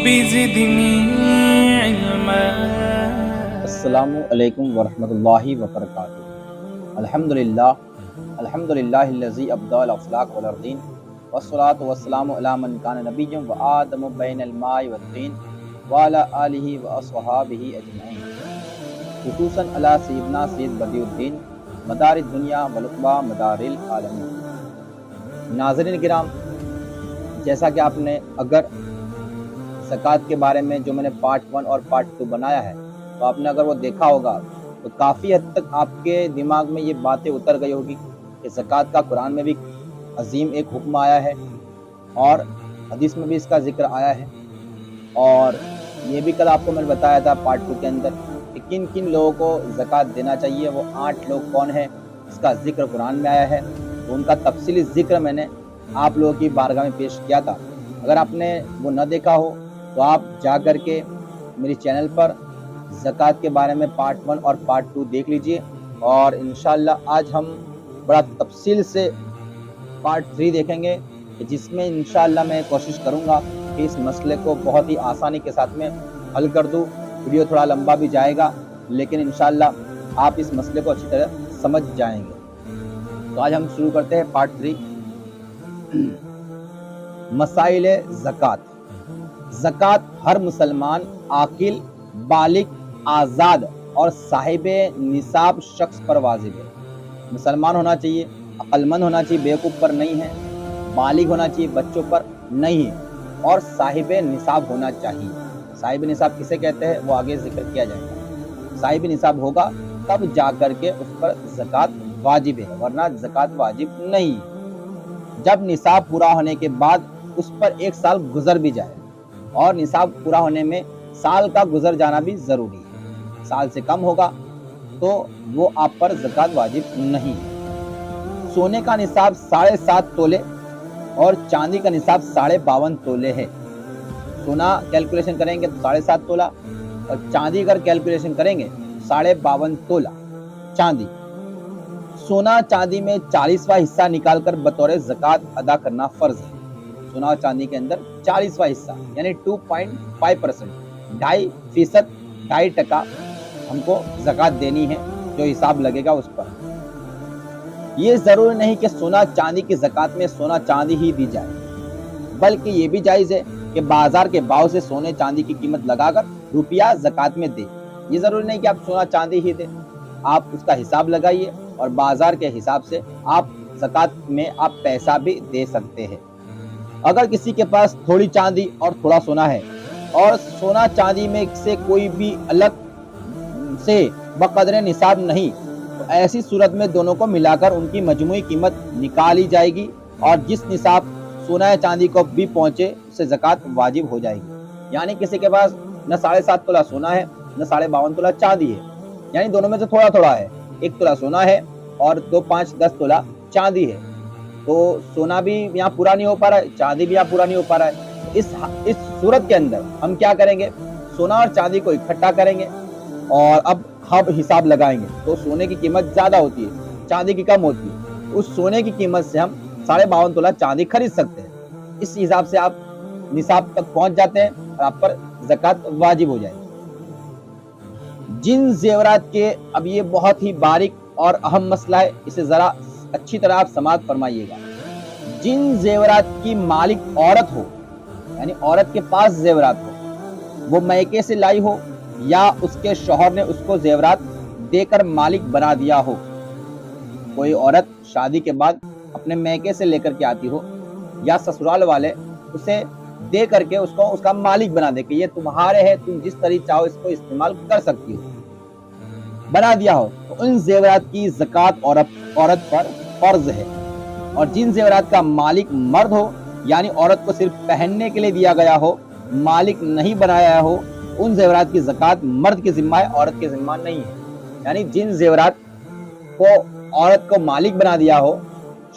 بزدني علما. السلام علیکم ورحمۃ اللہ وبرکاتہ. الحمدللہ الذی ابدع الاخلاق والارضین والصلاۃ والسلام علی من کان نبیا وآدم بین الماء والطین وعلی آلہ واصحابہ اجمعین، خصوصاً علی سیدنا سید بدیع الدین مدار الدنیا والعقبیٰ مدار العالمین. ناظرین کرام، جیسا کہ آپ نے اگر زکوٰۃ کے بارے میں جو میں نے پارٹ 1 اور پارٹ 2 بنایا ہے تو آپ نے اگر وہ دیکھا ہوگا تو کافی حد تک آپ کے دماغ میں یہ باتیں اتر گئی ہوگی کہ زکوٰۃ کا قرآن میں بھی عظیم ایک حکم آیا ہے اور حدیث میں بھی اس کا ذکر آیا ہے. اور یہ بھی کل آپ کو میں نے بتایا تھا پارٹ 2 کے اندر کہ کن کن لوگوں کو زکوٰۃ دینا چاہیے. وہ 8 لوگ کون ہیں اس کا ذکر قرآن میں آیا ہے. تو ان کا تفصیلی ذکر میں نے آپ لوگوں کی بارگاہ میں پیش کیا تھا. اگر آپ نے وہ نہ دیکھا ہو تو آپ جا کر کے میری چینل پر زکوٰۃ کے بارے میں پارٹ 1 اور پارٹ 2 دیکھ لیجئے. اور انشاءاللہ آج ہم بڑا تفصیل سے پارٹ 3 دیکھیں گے کہ جس میں انشاءاللہ میں کوشش کروں گا کہ اس مسئلے کو بہت ہی آسانی کے ساتھ میں حل کر دوں. ویڈیو تھوڑا لمبا بھی جائے گا لیکن انشاءاللہ آپ اس مسئلے کو اچھی طرح سمجھ جائیں گے. تو آج ہم شروع کرتے ہیں پارٹ 3. مسائل زکوٰۃ. زکوٰۃ ہر مسلمان عاقل، بالغ، آزاد اور صاحب نصاب شخص پر واجب ہے. مسلمان ہونا چاہیے، عقل مند ہونا چاہیے، بیوقوف پر نہیں ہے، بالغ ہونا چاہیے، بچوں پر نہیں ہے، اور صاحب نصاب ہونا چاہیے. صاحب نصاب کسے کہتے ہیں وہ آگے ذکر کیا جائے گا. صاحب نصاب ہوگا تب جا کر کے اس پر زکوٰۃ واجب ہے، ورنہ زکوٰۃ واجب نہیں ہے. جب نصاب پورا ہونے کے بعد اس پر 1 سال گزر بھی جائے، اور نصاب پورا ہونے میں سال کا گزر جانا بھی ضروری ہے. سال سے کم ہوگا تو وہ آپ پر زکوٰۃ واجب نہیں ہے. سونے کا نصاب 7.5 تولے اور چاندی کا نصاب 52.5 تولے ہے. سونا کیلکولیشن کریں گے تو 7.5 تولہ، اور چاندی اگر کیلکولیشن کریں گے 52.5 تولہ چاندی. سونا چاندی میں 40واں حصہ نکال کر بطور زکوٰۃ ادا کرنا فرض ہے. سونا اور چاندی کے اندر 40واں حصہ یعنی 2.5%، 2.5%، 2.5% ہم کو زکوٰۃ دینی ہے، جو حساب لگے گا اس پر. یہ ضروری نہیں کہ سونا چاندی کی زکوٰۃ میں سونا چاندی ہی دی جائے، بلکہ یہ بھی جائز ہے کہ بازار کے بھاؤ سے سونے چاندی کی قیمت لگا کر روپیہ زکوٰۃ میں دے. یہ ضروری نہیں کہ آپ سونا چاندی ہی دیں، آپ اس کا حساب لگائیے اور بازار کے حساب سے آپ زکوٰۃ میں آپ پیسہ بھی دے سکتے ہیں. اگر کسی کے پاس تھوڑی چاندی اور تھوڑا سونا ہے اور سونا چاندی میں سے کوئی بھی الگ سے بقدر نصاب نہیں، تو ایسی صورت میں دونوں کو ملا کر ان کی مجموعی قیمت نکالی جائے گی، اور جس نصاب سونا یا چاندی کو بھی پہنچے اسے زکوٰۃ واجب ہو جائے گی. یعنی کسی کے پاس نہ 7.5 تولہ سونا ہے نہ 52.5 تولہ چاندی ہے، یعنی دونوں میں سے تھوڑا تھوڑا ہے. 1 تولہ سونا ہے اور 2، 5، 10 تولہ چاندی ہے. تو سونا بھی یہاں پورا نہیں ہو پا رہا ہے، چاندی بھی یہاں پورا نہیں ہو پا رہا ہے. اس صورت کے اندر ہم کیا کریں گے، سونا اور چاندی کو اکٹھا کریں گے اور اب ہم حساب لگائیں گے. تو سونے کی قیمت زیادہ ہوتی ہے، چاندی کی کم ہوتی ہے. اس سونے کی قیمت سے ہم 52.5 تولہ چاندی خرید سکتے ہیں. اس حساب سے آپ نصاب تک پہنچ جاتے ہیں اور آپ پر زکوٰۃ واجب ہو جائے گی. جن زیورات کے، اب یہ بہت ہی باریک اور اہم مسئلہ ہے، اسے ذرا اچھی طرح آپ سماعت فرمائیے گا. جن زیورات کی مالک عورت ہو، یعنی عورت کے پاس زیورات ہو، وہ میکے سے لائی ہو یا اس کے شوہر نے اس کو زیورات دے کر مالک بنا دیا ہو. کوئی عورت شادی کے بعد اپنے میکے سے لے کر کے آتی ہو یا سسرال والے اسے دے کر کے اس کو اس کا مالک بنا دے کہ یہ تمہارے ہے، تم جس طریقے چاہو اس کو استعمال کر سکتی ہو، بنا دیا ہو، تو ان زیورات کی زکوٰۃ عورت پر فرض ہے. اور جن زیورات کا مالک مرد ہو، یعنی عورت کو صرف پہننے کے لیے دیا گیا ہو، مالک نہیں بنایا ہو، ان زیورات کی زکوٰۃ مرد کے ذمہ ہے، عورت کے ذمہ نہیں ہے. یعنی جن زیورات کو عورت کو مالک بنا دیا ہو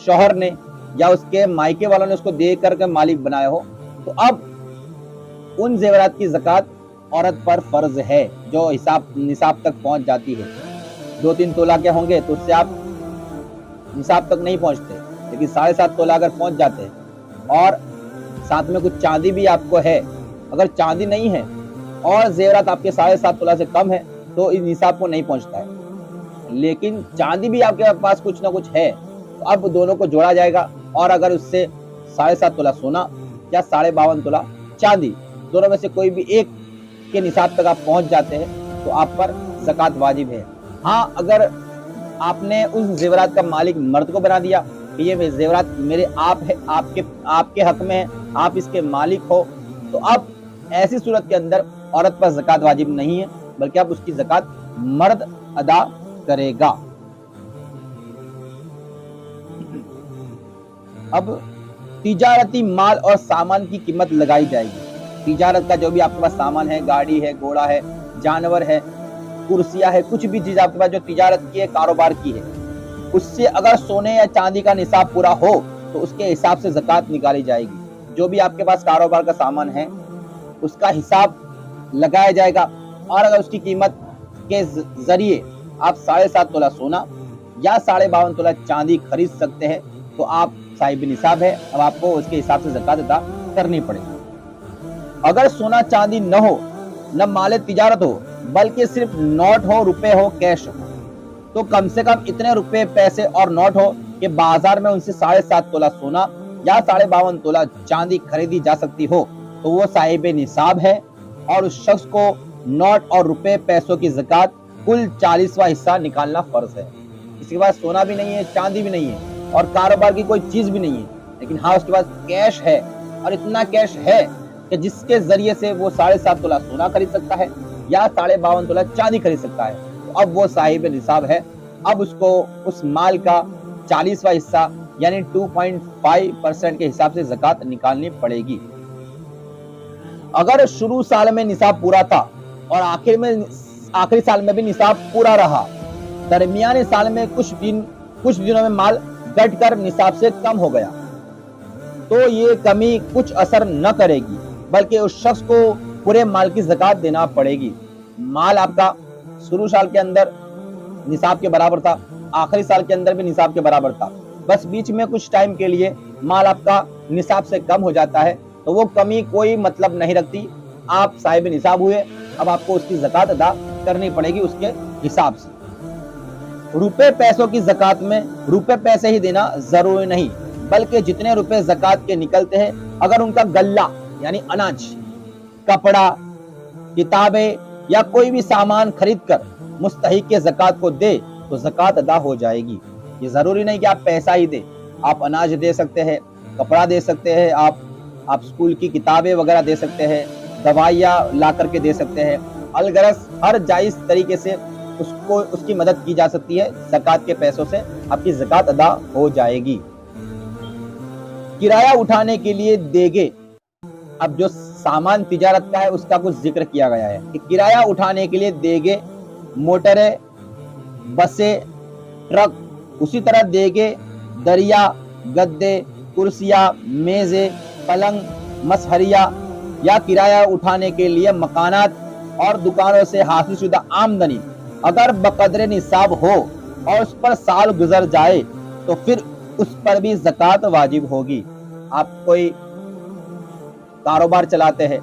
شوہر نے یا اس کے مائکے والوں نے اس کو دے کر کے مالک بنایا ہو، تو اب ان زیورات کی زکوٰۃ عورت پر فرض ہے جو نصاب تک پہنچ جاتی ہے. 2-3 تولہ کے ہوں گے تو اس سے آپ نصاب تک نہیں پہنچتے، لیکن 7.5 تولہ اگر پہنچ جاتے ہیں اور ساتھ میں کچھ چاندی بھی آپ کو ہے اگر چاندی نہیں ہے اور زیورات آپ کے 7.5 تولہ سے کم ہے تو اس نصاب کو نہیں پہنچتا ہے، لیکن چاندی بھی آپ کے پاس کچھ نہ کچھ ہے تو اب دونوں کو جوڑا جائے گا، اور اگر اس سے 7.5 تولہ سونا یا 52.5 تولہ چاندی دونوں میں سے کوئی بھی ایک کے نصاب تک آپ پہنچ جاتے ہیں تو آپ پر زکوٰۃ واجب ہے۔ ہاں اگر آپ نے اس زیورات کا مالک مرد کو بنا دیا کہ یہ زیورات میرے آپ کے حق میں ہیں، آپ اس کے مالک ہو، تو اب ایسی صورت کے اندر عورت پر زکوٰۃ واجب نہیں ہے، بلکہ اب اس کی زکوٰۃ مرد ادا کرے گا۔ اب تجارتی مال اور سامان کی قیمت لگائی جائے گی۔ تجارت کا جو بھی آپ کے پاس سامان ہے، گاڑی ہے، گھوڑا ہے، جانور ہے، کرسیاں ہے، کچھ بھی چیز آپ کے پاس جو تجارت کی ہے، کاروبار کی ہے، اس سے اگر سونے یا چاندی کا نصاب پورا ہو تو اس کے حساب سے زکوٰۃ نکالی جائے گی۔ جو بھی آپ کے پاس کاروبار کا سامان ہے اس کا حساب لگایا جائے گا، اور اگر اس کی قیمت کے ذریعے آپ 7.5 تولہ سونا یا 52.5 تولہ چاندی خرید سکتے ہیں تو آپ صاحب نصاب ہے، اب آپ کو اس کے حساب سے زکوٰۃ ادا کرنی پڑے گی۔ اگر سونا چاندی نہ ہو، نہ مال تجارت ہو، بلکہ صرف نوٹ ہو، روپے ہو، کیش ہو، تو کم سے کم اتنے روپے، پیسے اور نوٹ ہو کہ بازار میں ان سے 7.5 تولہ سونا یا 52.5 تولہ چاندی خریدی جا سکتی ہو تو وہ صاحب نصاب ہے، اور اس شخص کو نوٹ اور روپے پیسوں کی زکوٰۃ کل 40واں حصہ نکالنا فرض ہے۔ اس کے پاس سونا بھی نہیں ہے، چاندی بھی نہیں ہے، اور کاروبار کی کوئی چیز بھی نہیں ہے، لیکن ہاں اس کے پاس کیش ہے، اور اتنا کیش ہے کہ جس کے ذریعے سے وہ 7.5 تولہ سونا خرید سکتا ہے یا 52.5 تولہ چاندی خرید سکتا ہے، تو اب وہ صاحب نصاب ہے۔ اب اس کو اس مال کا 40واں حصہ یعنی 2.5% کے حساب سے زکوٰۃ نکالنی پڑے گی۔ اگر شروع سال میں نصاب پورا تھا اور آخری سال میں بھی نصاب پورا رہا، درمیانے سال میں کچھ دنوں میں مال گھٹ کر نصاب سے کم ہو گیا، تو یہ کمی کچھ اثر نہ کرے گی، بلکہ اس شخص کو پورے مال کی زکوٰۃ دینا پڑے گی۔ مال آپ کا شروع سال کے اندر نصاب کے برابر تھا، آخری سال کے اندر بھی نصاب کے برابر تھا، بس بیچ میں کچھ ٹائم کے لیے مال آپ کا نصاب سے کم ہو جاتا ہے، تو وہ کمی کوئی مطلب نہیں رکھتی، آپ صاحب نصاب ہوئے، اب آپ کو اس کی زکوٰۃ ادا کرنی پڑے گی اس کے حساب سے۔ روپے پیسوں کی زکوٰۃ میں روپے پیسے ہی دینا ضروری نہیں، بلکہ جتنے روپے زکوٰۃ کے نکلتے ہیں اگر ان کا غلہ یعنی اناج، کپڑا، کتابیں یا کوئی بھی سامان خرید کر مستحق کے زکوٰۃ کو دے تو زکوٰۃ ادا ہو جائے گی۔ یہ ضروری نہیں کہ آپ پیسہ ہی دیں، آپ اناج دے سکتے ہیں، کپڑا دے سکتے ہیں، آپ اسکول کی کتابیں وغیرہ دے سکتے ہیں، دوائیاں لا کر کے دے سکتے ہیں، الغرض ہر جائز طریقے سے اس کی مدد کی جا سکتی ہے، زکوٰۃ کے پیسوں سے آپ کی زکوٰۃ ادا ہو جائے گی۔ کرایہ اٹھانے کے لیے دیگے، اب جو سامان تجارت کا ہے اس کا کچھ ذکر کیا گیا ہے کہ کرایہ اٹھانے کے لیے دیگے، موٹریں، بسیں، ٹرک، اسی طرح دیگے، دریا، گدے، کرسیاں، میزیں، پلنگ، مسہریہ یا کرایہ اٹھانے کے لیے مکانات اور دکانوں سے حاصل شدہ آمدنی اگر بقدر نصاب ہو اور اس پر سال گزر جائے تو پھر اس پر بھی زکوٰۃ واجب ہوگی۔ آپ کوئی کاروبار چلاتے ہیں،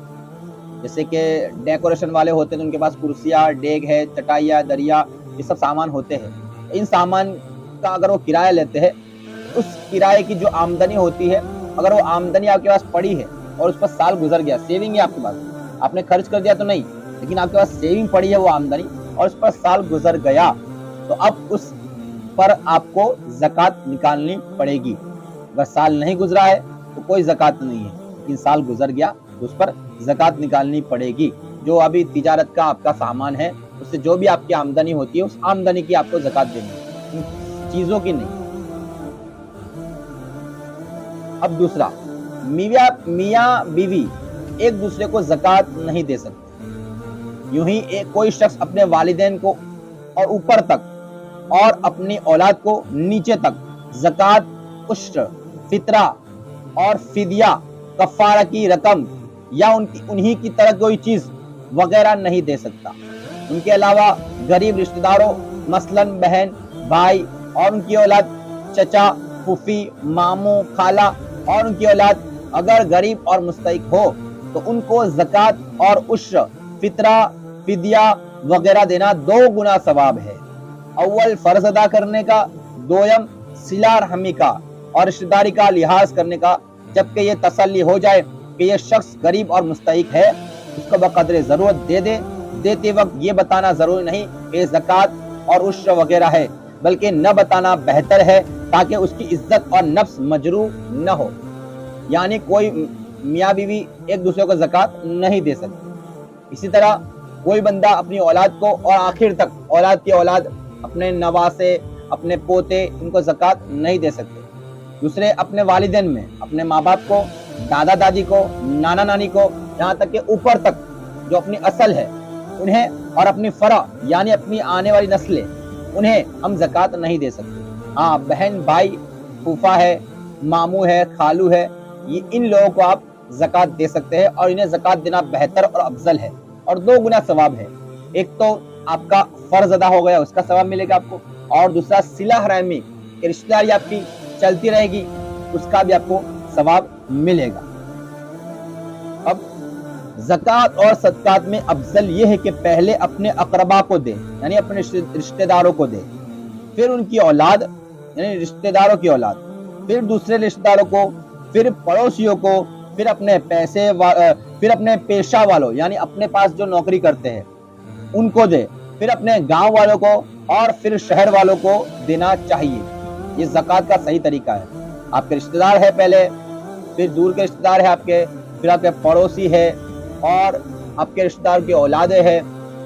جیسے کہ ڈیکوریشن والے ہوتے ہیں، ان کے پاس کرسیاں، ڈیگ ہے، چٹائیاں، دریا، یہ سب سامان ہوتے ہیں، ان سامان کا اگر وہ کرایہ لیتے ہیں، اس کرایے کی جو آمدنی ہوتی ہے، اگر وہ آمدنی آپ کے پاس پڑی ہے اور اس پر سال گزر گیا، سیونگ ہے آپ کے پاس، آپ نے خرچ کر دیا تو نہیں، لیکن آپ کے پاس سیونگ پڑی ہے وہ آمدنی اور اس پر سال گزر گیا، تو اب اس پر آپ کو زکوٰۃ نکالنی پڑے گی۔ اگر سال نہیں گزرا ہے تو کوئی زکوٰۃ نہیں ہے، لیکن سال گزر گیا تو اس پر زکوٰۃ نکالنی پڑے گی۔ جو ابھی تجارت کا آپ کا سامان ہے، اس سے جو بھی آپ کی آمدنی ہوتی ہے، اس آمدنی کی آپ کو زکوٰۃ دینی ہے، چیزوں کی نہیں۔ اب دوسرا، میاں بیوی ایک دوسرے کو زکوٰۃ نہیں دے سکتے۔ یوں ہی کوئی شخص اپنے والدین کو اور اوپر تک اور اپنی اولاد کو نیچے تک زکوٰۃ، عشر، فطرہ اور فدیہ، کفارہ کی رقم یا انہی کی طرح کوئی چیز وغیرہ نہیں دے سکتا۔ ان کے علاوہ غریب رشتہ داروں مثلاً بہن، بھائی اور ان کی اولاد، چچا، پھوپھی، ماموں، خالہ اور ان کی اولاد اگر غریب اور مستحق ہو تو تو ان کو زکات اور عشر، فطرہ، فدیہ وغیرہ دینا 2 گنا ثواب ہے۔ اول فرض ادا کرنے کا، دوم صلہ رحمی کا اور رشتہ داری کا لحاظ کرنے کا، جبکہ یہ تسلی ہو جائے کہ یہ شخص غریب اور مستحق ہے، اس کو بقدر ضرورت دے دے۔ دیتے وقت یہ بتانا ضروری نہیں کہ زکات اور عشر وغیرہ ہے، بلکہ نہ بتانا بہتر ہے تاکہ اس کی عزت اور نفس مجروح نہ ہو۔ یعنی کوئی میاں بیوی ایک دوسرے کو زکات نہیں دے سکتے۔ اسی طرح کوئی بندہ اپنی اولاد کو اور آخر تک اولاد کی اولاد، اپنے نواسے، اپنے پوتے، ان کو زکات نہیں دے سکتے۔ دوسرے اپنے والدین میں، اپنے ماں باپ کو، دادا دادی کو، نانا نانی کو، یہاں تک کہ اوپر تک جو اپنی اصل ہے انہیں، اور اپنی فرع یعنی اپنی آنے والی نسلیں، انہیں ہم زکات نہیں دے سکتے۔ ہاں، بہن، بھائی، پھوپھا ہے، ماموں ہے، خالو ہے، یہ ان لوگوں کو آپ زکات دے سکتے ہیں، اور انہیں زکات دینا بہتر اور افضل ہے، اور 2 گنا ثواب ہے۔ ایک تو آپ کا فرض ادا ہو گیا، اس کا ثواب ملے گا آپ کو، اور دوسرا صلہ رحمی کہ رشتہ داری آپ کی چلتی رہے گی، اس کا بھی آپ کو ثواب ملے گا۔ اب زکات اور صدقات میں افضل یہ ہے کہ پہلے اپنے اقربا کو دے، یعنی اپنے رشتہ داروں کو دے، پھر ان کی اولاد یعنی رشتہ داروں کی اولاد، پھر دوسرے رشتہ داروں کو، پھر پڑوسیوں کو، پھر اپنے پھر اپنے پیشہ والوں یعنی اپنے پاس جو نوکری کرتے ہیں ان کو دے، پھر اپنے گاؤں والوں کو، اور پھر شہر والوں کو دینا چاہیے۔ یہ زکات کا صحیح طریقہ ہے۔ آپ کے رشتہ دار ہے پہلے، پھر دور کے رشتہ دار ہے آپ کے، پھر آپ کے پڑوسی ہے، اور آپ کے رشتہ دار کی اولادیں ہیں،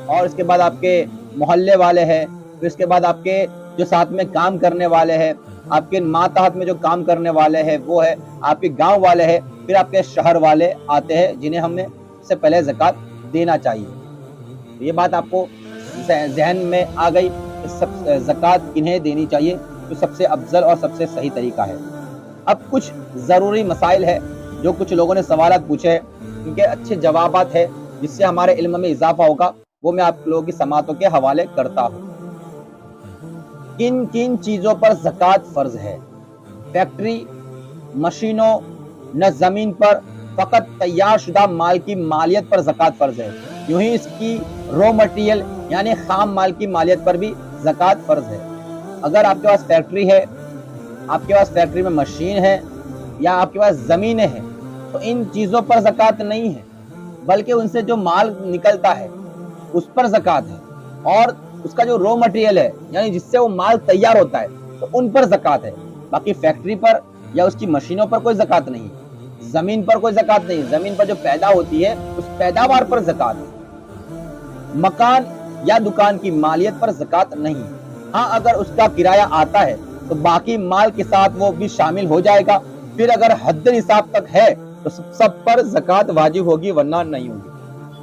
اور اس کے بعد آپ کے محلے والے ہیں، پھر اس کے بعد آپ کے جو ساتھ میں کام کرنے والے ہیں، آپ کے ماتحت میں جو کام کرنے والے ہیں وہ ہے، آپ کے گاؤں والے ہیں، پھر آپ کے شہر والے آتے ہیں جنہیں ہمیں سے پہلے زکات دینا چاہیے۔ یہ بات آپ کو ذہن میں آ گئی کہ زکات کنہیں دینی چاہیے، تو سب سے افضل اور سب سے صحیح طریقہ ہے۔ اب کچھ ضروری مسائل ہے جو کچھ لوگوں نے سوالات پوچھے ہیں، ان کے اچھے جوابات ہے جس سے ہمارے علم میں اضافہ ہوگا، وہ میں آپ لوگوں کی سماعتوں کے حوالے کرتا ہوں۔ کن کن چیزوں پر زکات فرض ہے؟ فیکٹری، مشینوں، نہ زمین پر، فقط تیار شدہ مال کی مالیت پر زکات فرض ہے۔ یوں ہی اس کی رو مٹیریل یعنی خام مال کی مالیت پر بھی زکات فرض ہے۔ اگر آپ کے پاس فیکٹری ہے، آپ کے پاس فیکٹری میں مشین ہے، یا آپ کے پاس زمینیں ہیں، تو ان چیزوں پر زکات نہیں ہے، بلکہ ان سے جو مال نکلتا ہے اس پر زکات ہے، اور اس کا جو رو مٹیریل ہے یعنی جس سے وہ مال تیار ہوتا ہے تو ان پر زکات ہے۔ باقی فیکٹری پر یا اس کی مشینوں پر کوئی زکات نہیں، زمین پر کوئی زکات نہیں، زمین پر جو پیدا ہوتی ہے اس پیداوار پر زکات ہے۔ مکان یا دکان کی مالیت پر زکات نہیں۔ ہاں، اگر اس کا کرایہ آتا ہے تو باقی مال کے ساتھ وہ بھی شامل ہو جائے گا۔ پھر اگر حد نصاب تک ہے تو سب پر زکات واجب ہوگی، ورنہ نہیں ہوگی۔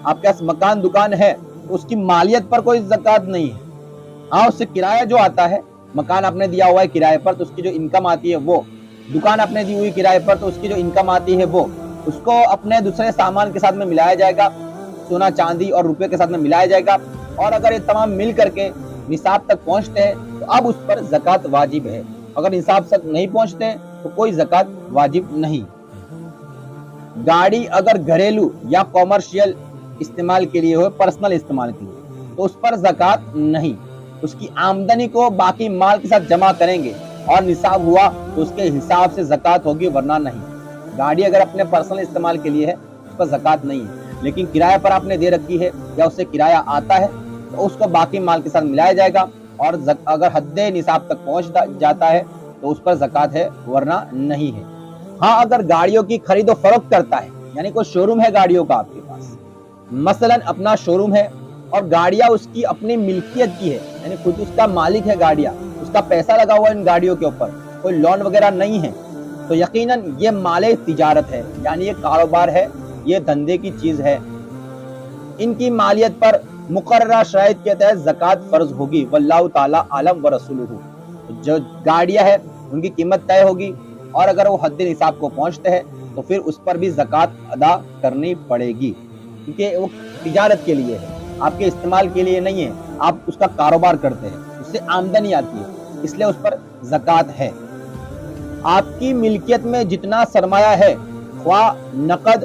آپ کے پاس مکان دکان ہے تو اس کی مالیت پر کوئی زکات نہیں ہے۔ ہاں، اس سے کرایہ جو آتا ہے، مکان آپ نے دیا ہوا ہے کرایہ پر تو اس کی جو انکم آتی ہے وہ، دکان آپ نے دی ہوئی کرایہ پر تو اس کی جو انکم آتی ہے وہ، اس کو اپنے دوسرے سامان کے ساتھ میں ملایا جائے گا، سونا چاندی اور روپے کے ساتھ میں ملایا جائے گا، اور اگر یہ تمام مل کر کے نصاب تک پہنچتے ہیں تو اب اس پر زکات واجب ہے۔ اگر نصاب تک نہیں پہنچتے تو کوئی زکات واجب نہیں۔ گاڑی اگر گھریلو یا کامرشل استعمال کے لیے ہو، پرسنل استعمال کے لیے، تو اس پر زکات نہیں۔ اس کی آمدنی کو باقی مال کے ساتھ جمع کریں گے اور نصاب ہوا تو اس کے حساب سے زکات ہوگی، ورنہ نہیں۔ گاڑی اگر اپنے پرسنل استعمال کے لیے ہے اس پر زکات نہیں ہے، لیکن کرایہ پر آپ نے دے رکھی ہے یا اس سے کرایہ آتا ہے تو اس کو باقی مال کے ساتھ ملایا جائے گا، اور اگر حد نصاب تک پہنچ جاتا ہے تو اس پر زکات ہے، ورنہ نہیں ہے۔ ہاں، اگر گاڑیوں کی خرید و فروخت کرتا ہے، یعنی کوئی شو روم ہے گاڑیوں کا آپ کے پاس، مثلا اپنا شو روم ہے اور گاڑیاں اس کی اپنی ملکیت کی ہے، یعنی خود اس کا مالک ہے گاڑیاں، اس کا پیسہ لگا ہوا ان گاڑیوں کے اوپر، کوئی لون وغیرہ نہیں ہے، تو یقیناً یہ مال تجارت ہے، یعنی یہ کاروبار ہے، یہ دھندے کی چیز ہے۔ ان کی مالیت پر مقررہ شرائط کے تحت زکات فرض ہوگی، واللہ تعالی عالم ورسولہ۔ جو گاڑیاں ہے ان کی قیمت طے ہوگی، اور اگر وہ حد نصاب کو پہنچتے ہیں تو پھر اس پر بھی زکات ادا کرنی پڑے گی، کیونکہ وہ تجارت کے لیے ہے، آپ کے استعمال کے لیے نہیں ہے، آپ اس کا کاروبار کرتے ہیں، اس سے آمدنی آتی ہے، اس لیے اس پر زکات ہے۔ آپ کی ملکیت میں جتنا سرمایہ ہے، خواہ نقد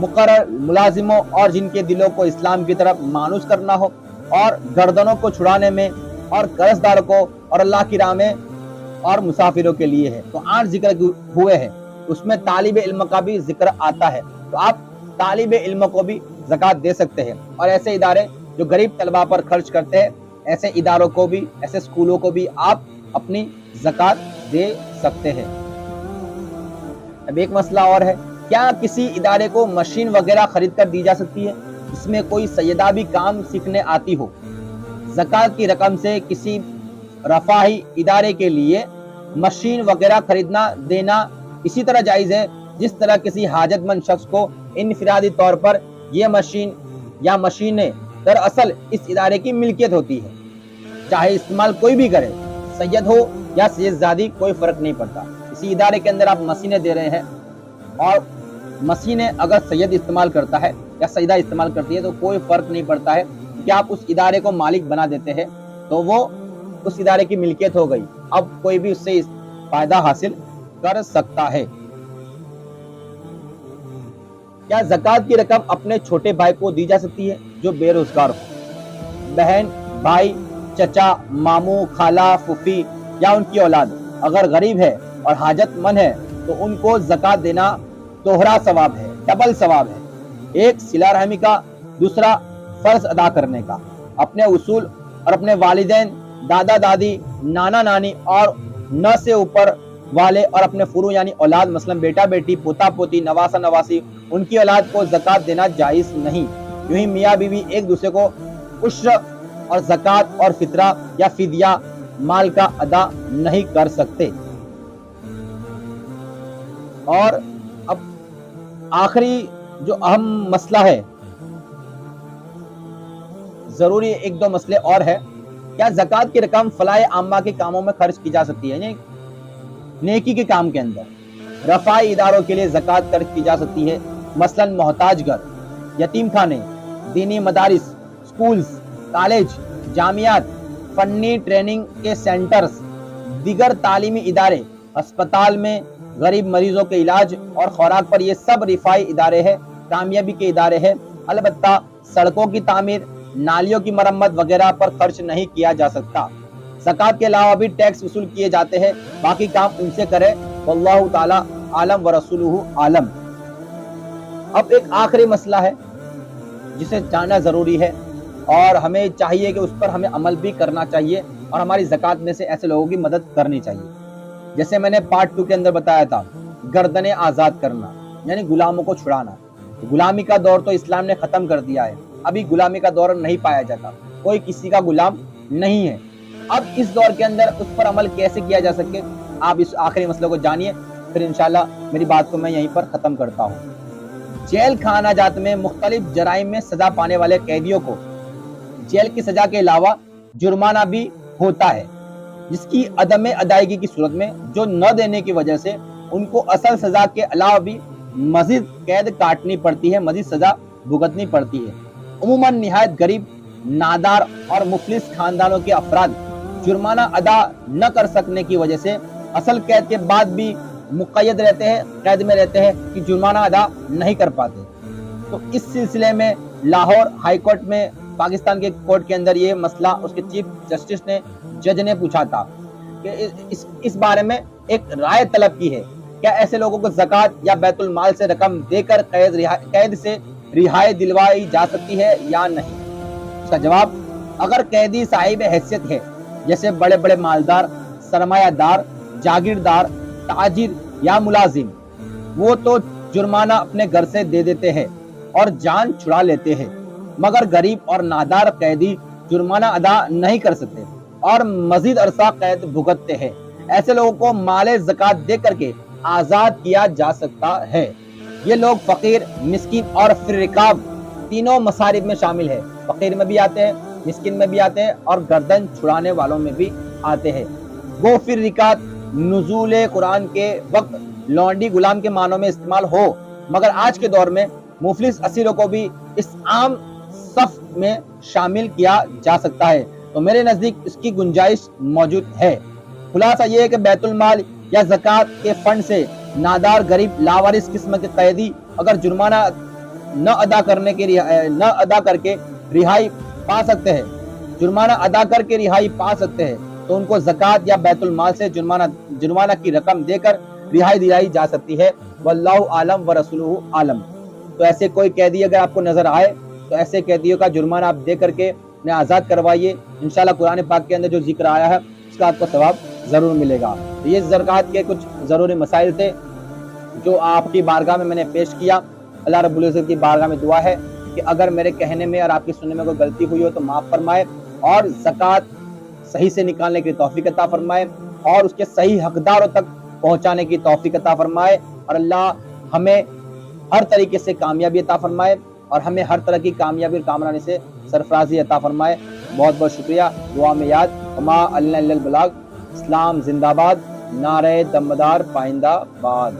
مقرر ملازموں اور جن کے دلوں کو اسلام کی طرف مانوس کرنا ہو، اور گردنوں کو چھڑانے میں، اور قرض داروں کو، اور اللہ کی راہ میں، اور مسافروں کے لیے ہے۔ تو 8 ذکر ہوئے ہیں، اس میں طالب علم کا بھی ذکر آتا ہے، تو آپ طالب علم کو بھی زکوٰۃ دے سکتے ہیں، اور ایسے ادارے جو غریب طلباء پر خرچ کرتے ہیں، ایسے اداروں کو بھی، ایسے اسکولوں کو بھی آپ اپنی زکوٰۃ دے سکتے ہیں۔ اب ایک مسئلہ اور ہے، کیا کسی ادارے کو مشین وغیرہ خرید کر دی جا سکتی ہے جس میں کوئی سیدہ بھی کام سیکھنے آتی ہو؟ زکوٰۃ کی رقم سے کسی رفاہی ادارے کے لیے مشین وغیرہ خریدنا دینا اسی طرح جائز ہے جس طرح کسی حاجت مند شخص کو انفرادی طور پر یہ مشین یا مشینیں دراصل اس ادارے کی ملکیت ہوتی ہے، چاہے استعمال کوئی بھی کرے، سید ہو یا سید زادی، کوئی فرق نہیں پڑتا۔ اسی ادارے کے اندر آپ مشینیں دے رہے ہیں، اور مشینیں اگر سید استعمال کرتا ہے یا سیدہ استعمال کرتی ہے تو کوئی فرق نہیں پڑتا ہے، کہ آپ اس ادارے کو مالک بنا دیتے ہیں تو وہ اس ادارے کی ملکیت ہو گئی، اب کوئی بھی اس سے فائدہ حاصل کر سکتا ہے۔ کیا زکوٰۃ کی رقم اپنے چھوٹے بھائی کو دی جا سکتی ہے جو بے روزگار ہو؟ بہن، بھائی، چچا، ماموں، خالہ، پھوپھی یا ان کی اولاد اگر غریب ہے اور حاجت مند ہے تو ان کو زکوٰۃ دینا دوہرا ثواب ہے، ڈبل ثواب ہے، ایک صلہ رحمی کا، دوسرا فرض ادا کرنے کا۔ اپنے اصول اور اپنے والدین، دادا دادی، نانا نانی اور 9 سے اوپر والے اور اپنے فرو یعنی اولاد، مثلا بیٹا بیٹی، پوتا پوتی، نواسا نواسی، ان کی اولاد کو زکوٰۃ دینا جائز نہیں۔ یوں ہی میاں بیوی ایک دوسرے کو عشر اور زکوٰۃ اور فطرہ یا فدیہ مال کا ادا نہیں کر سکتے۔ اور اب آخری جو اہم مسئلہ ہے، ضروری 1-2 مسئلے اور ہے، کیا زکوٰۃ کی رقم فلاح عامہ کے کاموں میں خرچ کی جا سکتی ہے؟ یعنی نیکی کے کام کے اندر رفاہی اداروں کے لیے زکوٰۃ خرچ کی جا سکتی ہے، مثلا محتاج گھر، یتیم خانے، دینی مدارس، سکولز، کالج، جامعات، فنی ٹریننگ کے سینٹرز، دیگر تعلیمی ادارے، ہسپتال میں غریب مریضوں کے علاج اور خوراک پر، یہ سب رفاہی ادارے ہیں، کامیابی کے ادارے ہیں۔ البتہ سڑکوں کی تعمیر، نالیوں کی مرمت وغیرہ پر خرچ نہیں کیا جا سکتا۔ زکوٰۃ کے علاوہ بھی ٹیکس وصول کیے جاتے ہیں، باقی کام ان سے کرے، واللہ تعالی عالم ورسولہ عالم۔ اب ایک آخری مسئلہ ہے جسے جاننا ضروری ہے، اور ہمیں چاہیے کہ اس پر ہمیں عمل بھی کرنا چاہیے، اور ہماری زکوٰۃ میں سے ایسے لوگوں کی مدد کرنی چاہیے۔ جیسے میں نے پارٹ 2 کے اندر بتایا تھا، گردنیں آزاد کرنا یعنی غلاموں کو چھڑانا۔ غلامی کا دور تو اسلام نے ختم کر دیا ہے، ابھی غلامی کا دور نہیں پایا جاتا، کوئی کسی کا غلام نہیں ہے۔ اب اس دور کے اندر اس پر عمل کیسے کیا جا سکے، آپ اس آخری مسئلے کو جانیے، پھر انشاءاللہ میری بات کو میں یہیں پر ختم کرتا ہوں۔ جیل خانہ جات میں مختلف جرائم میں سزا پانے والے قیدیوں کو جیل کی سزا کے علاوہ جرمانہ بھی ہوتا ہے، جس کی عدم ادائیگی کی صورت میں جو نہ دینے کی وجہ سے ان کو اصل سزا کے علاوہ بھی مزید قید کاٹنی پڑتی ہے، مزید سزا بھگتنی پڑتی ہے۔ عموماً نہایت غریب، نادار اور مفلس خاندانوں کے افراد جرمانہ ادا نہ کر سکنے کی وجہ سے اصل قید کے بعد بھی مقید رہتے ہیں، قید میں رہتے ہیں کہ جرمانہ ادا نہیں کر پاتے۔ تو اس سلسلے میں لاہور ہائی کورٹ میں، پاکستان کے کورٹ کے اندر، یہ مسئلہ اس کے چیف جسٹس نے، جج نے پوچھا تھا کہ اس بارے میں ایک رائے طلب کی ہے، کیا ایسے لوگوں کو زکوٰۃ یا بیت المال سے رقم دے کر قید سے رہائی دلوائی جا سکتی ہے یا نہیں؟ اس کا جواب، اگر قیدی صاحب حیثیت ہے، جیسے بڑے بڑے مالدار، سرمایہ دار، جاگیردار، تاجر یا ملازم، وہ تو جرمانہ اپنے گھر سے دے دیتے ہیں اور جان چھڑا لیتے ہیں، مگر غریب اور نادار قیدی جرمانہ ادا نہیں کر سکتے اور مزید عرصہ قید بھگتتے ہیں۔ ایسے لوگوں کو مال زکوٰۃ دے کر کے آزاد کیا جا سکتا ہے۔ یہ لوگ فقیر، مسکین اور فی الرقاب تینوں مصارف میں شامل ہے، فقیر میں بھی آتے ہیں، مسکین میں بھی آتے ہیں اور گردن چھڑانے والوں میں بھی آتے ہیں۔ وہ فی الرقاب نزول قرآن کے وقت لونڈی غلام کے معنوں میں استعمال ہو، مگر آج کے دور میں مفلس اسیروں کو بھی اس عام صف میں شامل کیا جا سکتا ہے، تو میرے نزدیک اس کی گنجائش موجود ہے۔ خلاصہ یہ ہے کہ بیت المال یا زکوٰۃ کے فنڈ سے نادار، غریب، لاوارث قسم کے قیدی اگر جرمانہ نہ ادا کر کے رہائی پا سکتے ہیں، جرمانہ ادا کر کے رہائی پا سکتے ہیں، تو ان کو زکوٰۃ یا بیت المال سے جرمانہ کی رقم دے کر رہائی دلائی جا سکتی ہے۔ واللہ عالم ورسولہ عالم۔ تو ایسے کوئی قیدی اگر آپ کو نظر آئے تو ایسے قیدیوں کا جرمانہ آپ دے کر کے انہیں آزاد کروائیے، انشاءاللہ قرآن پاک کے اندر جو ذکر آیا ہے اس کا آپ کو ثواب ضرور ملے گا۔ یہ زکوٰۃ کے کچھ ضروری مسائل تھے جو آپ کی بارگاہ میں نے پیش کیا۔ اللہ رب العزت کی بارگاہ میں دعا ہے کہ اگر میرے کہنے میں اور آپ کی سننے میں کوئی غلطی ہوئی ہو تو معاف فرمائے، اور زکوٰۃ صحیح سے نکالنے کی توفیق عطا فرمائے، اور اس کے صحیح حقداروں تک پہنچانے کی توفیق عطا فرمائے، اور اللہ ہمیں ہر طریقے سے کامیابی عطا فرمائے، اور ہمیں ہر طرح کی کامیابی اور کامرانی سے سرفرازی عطا فرمائے۔ بہت بہت شکریہ۔ دعا میں یاد، وما علینا الا البلاغ۔ اسلام زندہ باد، نعرہ دمدار پائندہ باد۔